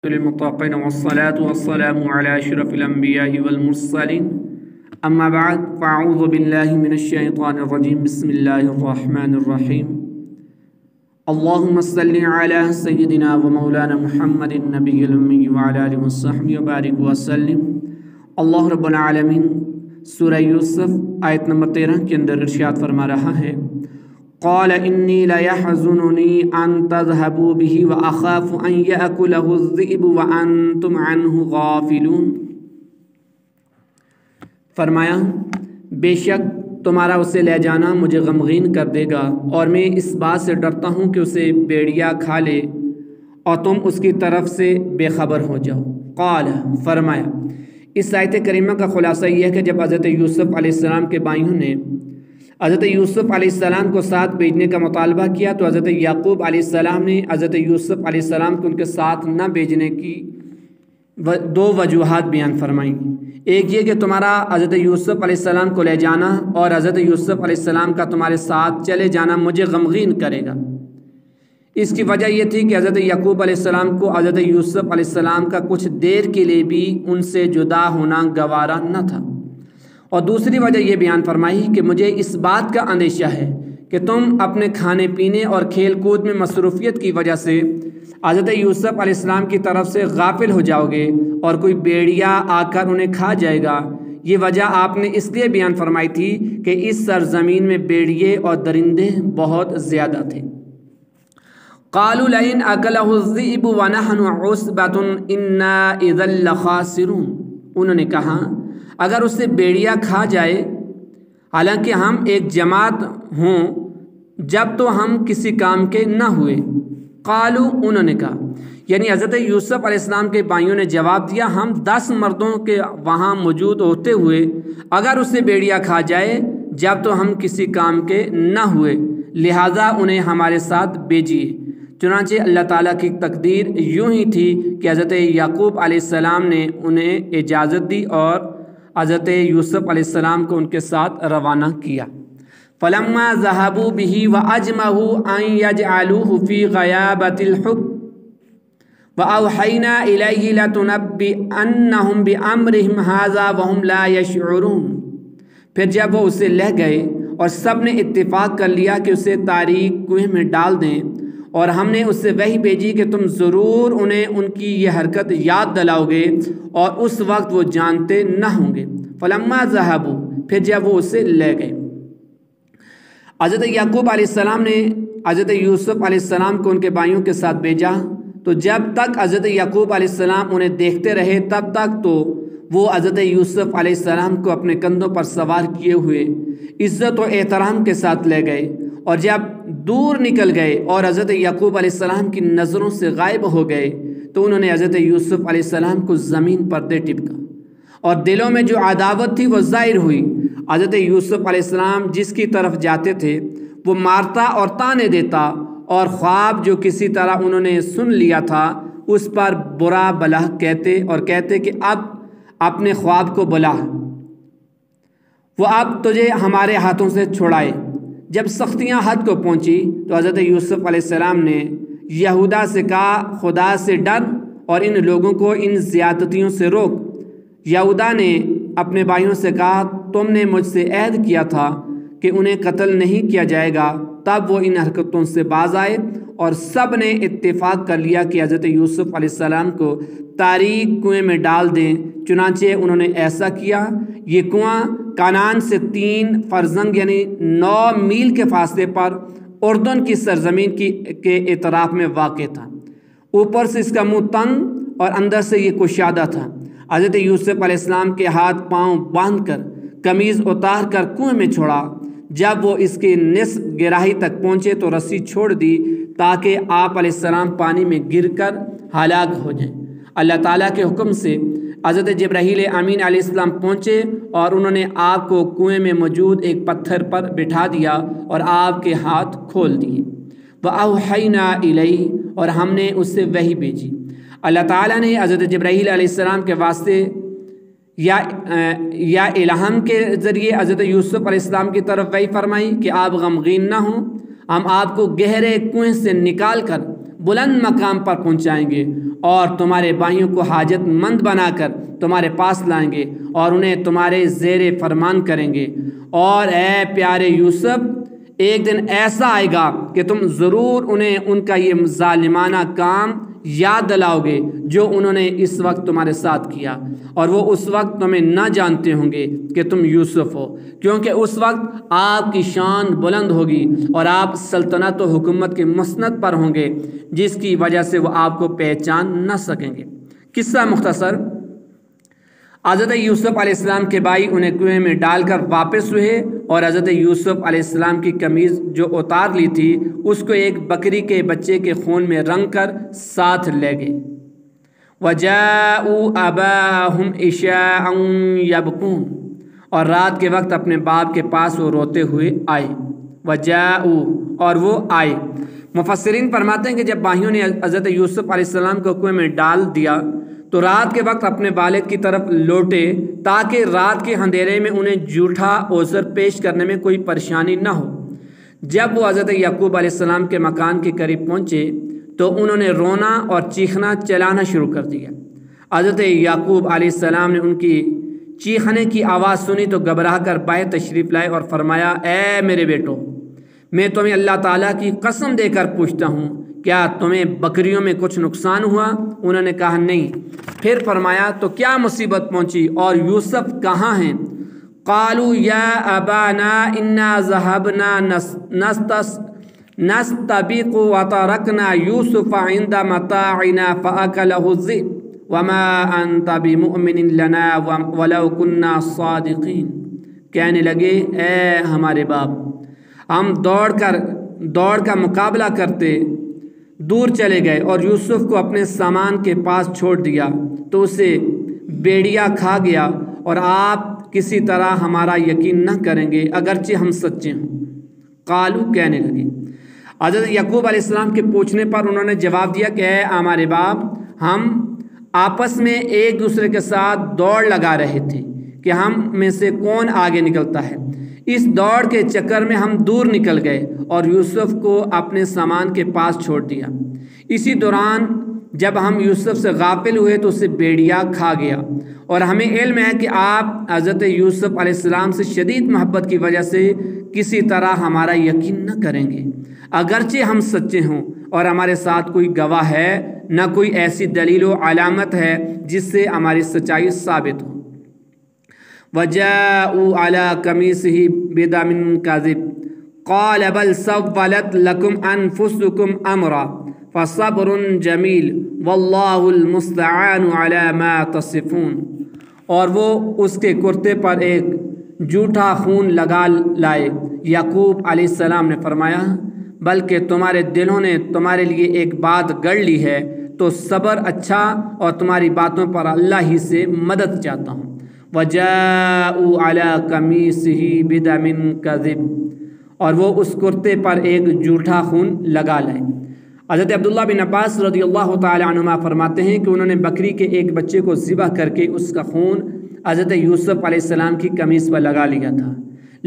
للمتقين والصلاة والسلام على أشرف الأنبياء والمرسلين أما بعد فأعوذ بالله من الشيطان الرجيم بسم الله الرحمن الرحيم اللهم صل على سيدنا ومولانا محمد النبي الأمي وعلى آله وصحبه وبارك وسلم اللہ رب العالمین سورہ یوسف آیت نمبر 13 کے اندر ارشاد فرما رہا ہے قال انی لیحزننی ان تذهبوا به واخاف ان یأکلہ الذئب وانتم عنہ غافلون۔ فرمایا بے شک تمہارا اسے لے جانا مجھے غمگین کر دے گا اور میں اس بات سے ڈرتا ہوں کہ اسے بیڑیا کھا لے اور تم اس کی طرف سے بے خبر ہو جاؤ۔ قال فرمایا، اس آیت کریمہ کا خلاصہ یہ ہے کہ جب حضرت یوسف علیہ السلام کے بھائیوں نے حضرت یوسف علیہ السلام کو ساتھ بھیجنے کا مطالبہ کیا تو حضرت یعقوب علیہ السلام نے حضرت یوسف علیہ السلام کو ان کے ساتھ نہ بھیجنے کی دو وجوہات بیان فرمائیں۔ ایک یہ کہ تمہارا حضرت یوسف علیہ السلام کو لے جانا اور حضرت یوسف علیہ السلام کا تمہارے ساتھ چلے جانا مجھے غمگین کرے گا۔ اس کی وجہ یہ تھی کہ حضرت یعقوب علیہ السلام کو حضرت یوسف علیہ السلام کا کچھ دیر کے لیے بھی ان سے جدا ہونا گوارا نہ تھا، اور دوسری وجہ یہ بیان فرمائی کہ مجھے اس بات کا اندیشہ ہے کہ تم اپنے کھانے پینے اور کھیل کود میں مصروفیت کی وجہ سے حضرت یوسف علیہ السلام کی طرف سے غافل ہو جاؤ گے اور کوئی بیڑیا آ کر انہیں کھا جائے گا۔ یہ وجہ آپ نے اس لیے بیان فرمائی تھی کہ اس سرزمین میں بیڑیے اور درندے بہت زیادہ تھے۔ قالوا لئن اکلہ الذئب ونحن عصبۃ انا اذا لخاسرون۔ انہوں نے کہا اگر اسے بیڑیا کھا جائے حالانکہ ہم ایک جماعت ہوں جب تو ہم کسی کام کے نہ ہوئے۔ قالوا انہوں نے کہا، یعنی حضرت یوسف علیہ السلام کے بھائیوں نے جواب دیا ہم 10 مردوں کے وہاں موجود ہوتے ہوئے اگر اسے بیڑیا کھا جائے جب تو ہم کسی کام کے نہ ہوئے، لہٰذا انہیں ہمارے ساتھ بھیجیے۔ چنانچہ اللہ تعالیٰ کی تقدیر یوں ہی تھی کہ حضرت یعقوب علیہ السلام نے انہیں اجازت دی اور حضرت یوسف علیہ السلام کو ان کے ساتھ روانہ کیا۔ فلما ذهبوا به واجمعوا ان يجعلوه في غيابة الحب واوحينا اليه لتنبئنهم بامرهم هذا وهم لا يشعرون۔ پھر جب وہ اسے لے گئے اور سب نے اتفاق کر لیا کہ اسے تاریک کنویں میں ڈال دیں، اور ہم نے اس سے وحی بھیجی کہ تم ضرور انہیں ان کی یہ حرکت یاد دلاؤ گے اور اس وقت وہ جانتے نہ ہوں گے۔ فلما ذهبوا، پھر جب وہ اسے لے گئے۔ حضرت یعقوب علیہ السلام نے حضرت یوسف علیہ السلام کو ان کے بھائیوں کے ساتھ بھیجا، تو جب تک حضرت یعقوب علیہ السلام انہیں دیکھتے رہے تب تک تو وہ حضرت یوسف علیہ السلام کو اپنے کندھوں پر سوار کیے ہوئے عزت و احترام کے ساتھ لے گئے، اور جب دور نکل گئے اور حضرت یعقوب علیہ السلام کی نظروں سے غائب ہو گئے تو انہوں نے حضرت یوسف علیہ السلام کو زمین پر دے ٹپکا، اور دلوں میں جو عداوت تھی وہ ظاہر ہوئی۔ حضرت یوسف علیہ السلام جس کی طرف جاتے تھے وہ مارتا اور تانے دیتا، اور خواب جو کسی طرح انہوں نے سن لیا تھا اس پر برا بلا کہتے اور کہتے کہ اب اپنے خواب کو بلا، وہ اب تجھے ہمارے ہاتھوں سے چھڑائے۔ جب سختیاں حد کو پہنچی تو حضرت یوسف علیہ السلام نے یہودا سے کہا خدا سے ڈر اور ان لوگوں کو ان زیادتیوں سے روک۔ یہودا نے اپنے بھائیوں سے کہا تم نے مجھ سے عہد کیا تھا کہ انہیں قتل نہیں کیا جائے گا، تب وہ ان حرکتوں سے باز آئے، اور سب نے اتفاق کر لیا کہ حضرت یوسف علیہ السلام کو تاریک کنویں میں ڈال دیں۔ چنانچہ انہوں نے ایسا کیا۔ یہ کنواں کنعان سے 3 فرسنگ یعنی 9 میل کے فاصلے پر اردن کی سرزمین کے اطراف میں واقع تھا۔ اوپر سے اس کا منہ تنگ اور اندر سے یہ کشادہ تھا۔ حضرت یوسف علیہ السلام کے ہاتھ پاؤں باندھ کر قمیض اتار کر کنویں میں چھوڑا۔ جب وہ اس کے نصف گہرائی تک پہنچے تو رسی چھوڑ دی تاکہ آپ علیہ السلام پانی میں گر کر ہلاک ہو جائیں۔ اللہ تعالیٰ کے حکم سے حضرت جبرائیل امین علیہ السلام پہنچے اور انہوں نے آپ کو کنویں میں موجود ایک پتھر پر بٹھا دیا اور آپ کے ہاتھ کھول دیے۔ وَأَوْحَيْنَا إِلَيْهِ، اور ہم نے اس سے وحی بھیجی۔ اللہ تعالیٰ نے حضرت جبرائیل علیہ السلام کے واسطے یا الہام کے ذریعے حضرت یوسف علیہ السلام کی طرف وحی فرمائی کہ آپ غمگین نہ ہوں، ہم آپ کو گہرے کنویں سے نکال کر بلند مقام پر پہنچائیں گے اور تمہارے بھائیوں کو حاجت مند بنا کر تمہارے پاس لائیں گے اور انہیں تمہارے زیر فرمان کریں گے۔ اور اے پیارے یوسف، ایک دن ایسا آئے گا کہ تم ضرور انہیں ان کا یہ ظالمانہ کام یاد دلاؤ گے جو انہوں نے اس وقت تمہارے ساتھ کیا، اور وہ اس وقت تمہیں نہ جانتے ہوں گے کہ تم یوسف ہو، کیونکہ اس وقت آپ کی شان بلند ہوگی اور آپ سلطنت و حکومت کے مسند پر ہوں گے، جس کی وجہ سے وہ آپ کو پہچان نہ سکیں گے۔ قصہ مختصر، حضرت یوسف علیہ السلام کے بھائی انہیں کنویں میں ڈال کر واپس ہوئے اور حضرت یوسف علیہ السلام کی قمیض جو اتار لی تھی اس کو ایک بکری کے بچے کے خون میں رنگ کر ساتھ لے گئے۔ وَجَاءُوا أَبَاهُمْ عِشَاءً يَبْكُونَ، اور رات کے وقت اپنے باپ کے پاس وہ روتے ہوئے آئے۔ وَجَاءُوا، اور وہ آئے۔ مفسرین فرماتے ہیں کہ جب بھائیوں نے حضرت یوسف علیہ السلام کو کنویں میں ڈال دیا تو رات کے وقت اپنے والد کی طرف لوٹے تاکہ رات کے اندھیرے میں انہیں جھوٹا عذر پیش کرنے میں کوئی پریشانی نہ ہو۔ جب وہ حضرت یعقوب علیہ السلام کے مکان کے قریب پہنچے تو انہوں نے رونا اور چیخنا چلانا شروع کر دیا۔ حضرت یعقوب علیہ السلام نے ان کی چیخنے کی آواز سنی تو گھبرا کر باہر تشریف لائے اور فرمایا، اے میرے بیٹو، میں تمہیں اللہ تعالیٰ کی قسم دے کر پوچھتا ہوں، کیا تمہیں بکریوں میں کچھ نقصان ہوا؟ انہوں نے کہا نہیں۔ پھر فرمایا، تو کیا مصیبت پہنچی اور یوسف کہاں ہیں؟ قالوا یا ابانا انا ذهبنا نستبق وتركنا يوسف عند متاعنا فاكله الذئب وما انت بمؤمن لنا ولو كنا صادقين۔ کہنے لگے، اے ہمارے باپ، ہم دوڑ کا مقابلہ کرتے دور چلے گئے اور یوسف کو اپنے سامان کے پاس چھوڑ دیا تو اسے بیڑیا کھا گیا، اور آپ کسی طرح ہمارا یقین نہ کریں گے اگرچہ ہم سچے ہوں۔ قالو، کہنے لگے۔ حضرت یعقوب علیہ السلام کے پوچھنے پر انہوں نے جواب دیا کہ اے ہمارے باپ، ہم آپس میں ایک دوسرے کے ساتھ دوڑ لگا رہے تھے کہ ہم میں سے کون آگے نکلتا ہے۔ اس دوڑ کے چکر میں ہم دور نکل گئے اور یوسف کو اپنے سامان کے پاس چھوڑ دیا۔ اسی دوران جب ہم یوسف سے غافل ہوئے تو اسے بیڑیا کھا گیا، اور ہمیں علم ہے کہ آپ حضرت یوسف علیہ السلام سے شدید محبت کی وجہ سے کسی طرح ہمارا یقین نہ کریں گے اگرچہ ہم سچے ہوں، اور ہمارے ساتھ کوئی گواہ ہے نہ کوئی ایسی دلیل و علامت ہے جس سے ہماری سچائی ثابت ہو۔ وَجَاءُوا عَلَىٰ قَمِيصِهِ بِدَمٍ كَذِبٍ قَالَ بَلْ سَوَّلَتْ لَكُمْ أَنفُسُكُمْ أَمْرًا فَصَبْرٌ جَمِيلٌ وَاللَّهُ الْمُسْتَعَانُ عَلَىٰ مَا تَصِفُونَ، اور وہ اس کے کرتے پر ایک جھوٹا خون لگا لائے۔ یعقوب علیہ السلام نے فرمایا، بلکہ تمہارے دلوں نے تمہارے لیے ایک بات گڑھ لی ہے، تو صبر اچھا، اور تمہاری باتوں پر اللہ ہی سے مدد چاہتا ہوں۔ وَجَاءُوا عَلَىٰ قَمِيصِهِ بِدَمٍ كَذِبٍ، اور وہ اس کرتے پر ایک جھوٹا خون لگا لائے۔ حضرت عبداللہ بن عباس رضی اللہ تعالی عنہما فرماتے ہیں کہ انہوں نے بکری کے ایک بچے کو ذبح کر کے اس کا خون حضرت یوسف علیہ السلام کی قمیص پر لگا لیا تھا،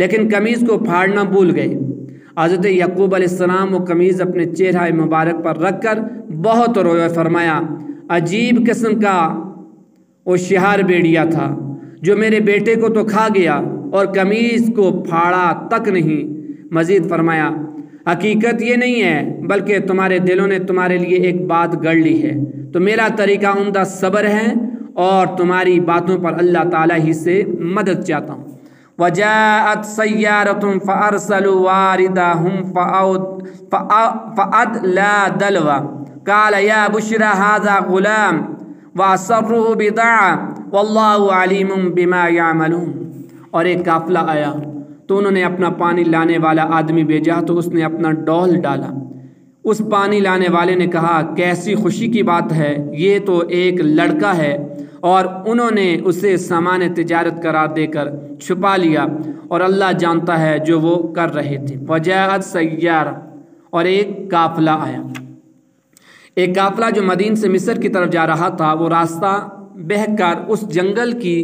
لیکن قمیص کو پھاڑنا بھول گئے۔ حضرت یعقوب علیہ السلام وہ قمیص اپنے چہرہ مبارک پر رکھ کر بہت روئے اور فرمایا، عجیب قسم کا وہ شہار بیڑیا تھا جو میرے بیٹے کو تو کھا گیا اور قمیص کو پھاڑا تک نہیں۔ مزید فرمایا، حقیقت یہ نہیں ہے بلکہ تمہارے دلوں نے تمہارے لیے ایک بات گڑھ لی ہے، تو میرا طریقہ عمدہ صبر ہے اور تمہاری باتوں پر اللہ تعالیٰ ہی سے مدد چاہتا ہوں۔ وَجَاءَتْ سَيَّارَةٌ فَأَرْسَلُوا وَارِدَهُمْ فَأَدْلَىٰ دَلْوَهُ قَالَ يَا بُشْرَىٰ هَٰذَا غُلَامٌ وَأَسَرُّهُ بِضَاعَةً وَاللَّهُ عَلِيمٌ بِمَا يَعْمَلُونَ، اور ایک قافلہ آیا تو انہوں نے اپنا پانی لانے والا آدمی بھیجا تو اس نے اپنا ڈول ڈالا۔ اس پانی لانے والے نے کہا، کیسی خوشی کی بات ہے، یہ تو ایک لڑکا ہے، اور انہوں نے اسے سامان تجارت قرار دے کر چھپا لیا، اور اللہ جانتا ہے جو وہ کر رہے تھے۔ وجاءت سیارہ، اور ایک قافلہ آیا۔ ایک قافلہ جو مدین سے مصر کی طرف جا رہا تھا، وہ راستہ بہہ کر اس جنگل کی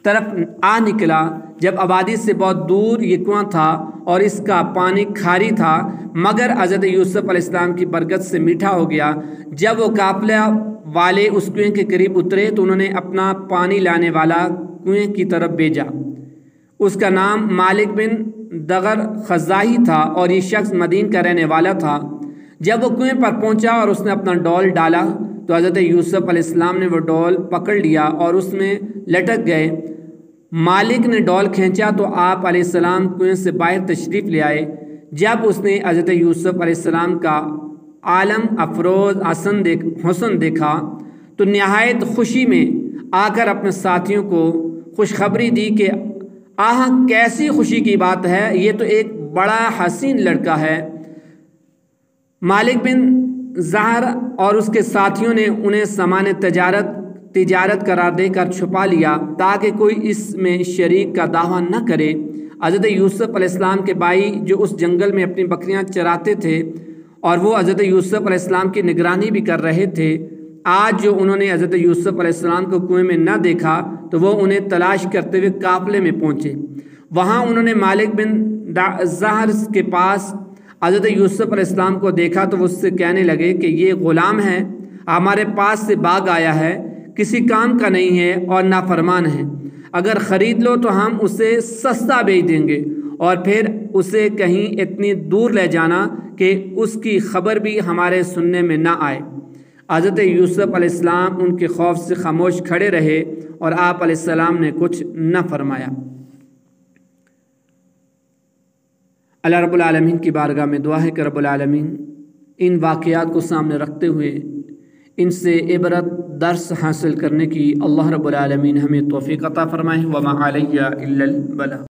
طرف آ نکلا، جب آبادی سے بہت دور یہ کنواں تھا اور اس کا پانی کھاری تھا، مگر حضرت یوسف علیہ السلام کی برکت سے میٹھا ہو گیا۔ جب وہ قافلہ والے اس کنویں کے قریب اترے تو انہوں نے اپنا پانی لانے والا کنویں کی طرف بھیجا۔ اس کا نام مالک بن دغر خزاعی تھا اور یہ شخص مدین کا رہنے والا تھا۔ جب وہ کنویں پر پہنچا اور اس نے اپنا ڈول ڈالا تو حضرت یوسف علیہ السلام نے وہ ڈول پکڑ لیا اور اس میں لٹک گئے۔ مالک نے ڈول کھینچا تو آپ علیہ السلام کنویں سے باہر تشریف لے آئے۔ جب اس نے حضرت یوسف علیہ السلام کا عالم افروز حسن دیکھا تو نہایت خوشی میں آ کر اپنے ساتھیوں کو خوشخبری دی کہ آہا کیسی خوشی کی بات ہے، یہ تو ایک بڑا حسین لڑکا ہے۔ مالک بن زہر اور اس کے ساتھیوں نے انہیں سامان تجارت قرار دے کر چھپا لیا تاکہ کوئی اس میں شریک کا دعویٰ نہ کرے۔ حضرت یوسف علیہ السلام کے بھائی جو اس جنگل میں اپنی بکریاں چراتے تھے اور وہ حضرت یوسف علیہ السلام کی نگرانی بھی کر رہے تھے، آج جو انہوں نے حضرت یوسف علیہ السلام کو کنویں میں نہ دیکھا تو وہ انہیں تلاش کرتے ہوئے قافلے میں پہنچے۔ وہاں انہوں نے مالک بن زہر کے پاس حضرت یوسف علیہ السلام کو دیکھا تو وہ اس سے کہنے لگے کہ یہ غلام ہے، ہمارے پاس سے بھاگ آیا ہے، کسی کام کا نہیں ہے اور نافرمان ہے۔ اگر خرید لو تو ہم اسے سستا بیچ دیں گے اور پھر اسے کہیں اتنی دور لے جانا کہ اس کی خبر بھی ہمارے سننے میں نہ آئے۔ حضرت یوسف علیہ السلام ان کے خوف سے خاموش کھڑے رہے اور آپ علیہ السلام نے کچھ نہ فرمایا۔ اللہ رب العالمین کی بارگاہ میں دعا ہے کہ رب العالمین ان واقعات کو سامنے رکھتے ہوئے ان سے عبرت درس حاصل کرنے کی اللہ رب العالمین ہمیں توفیق عطا فرمائے۔ وما علیہ الا البلاغ۔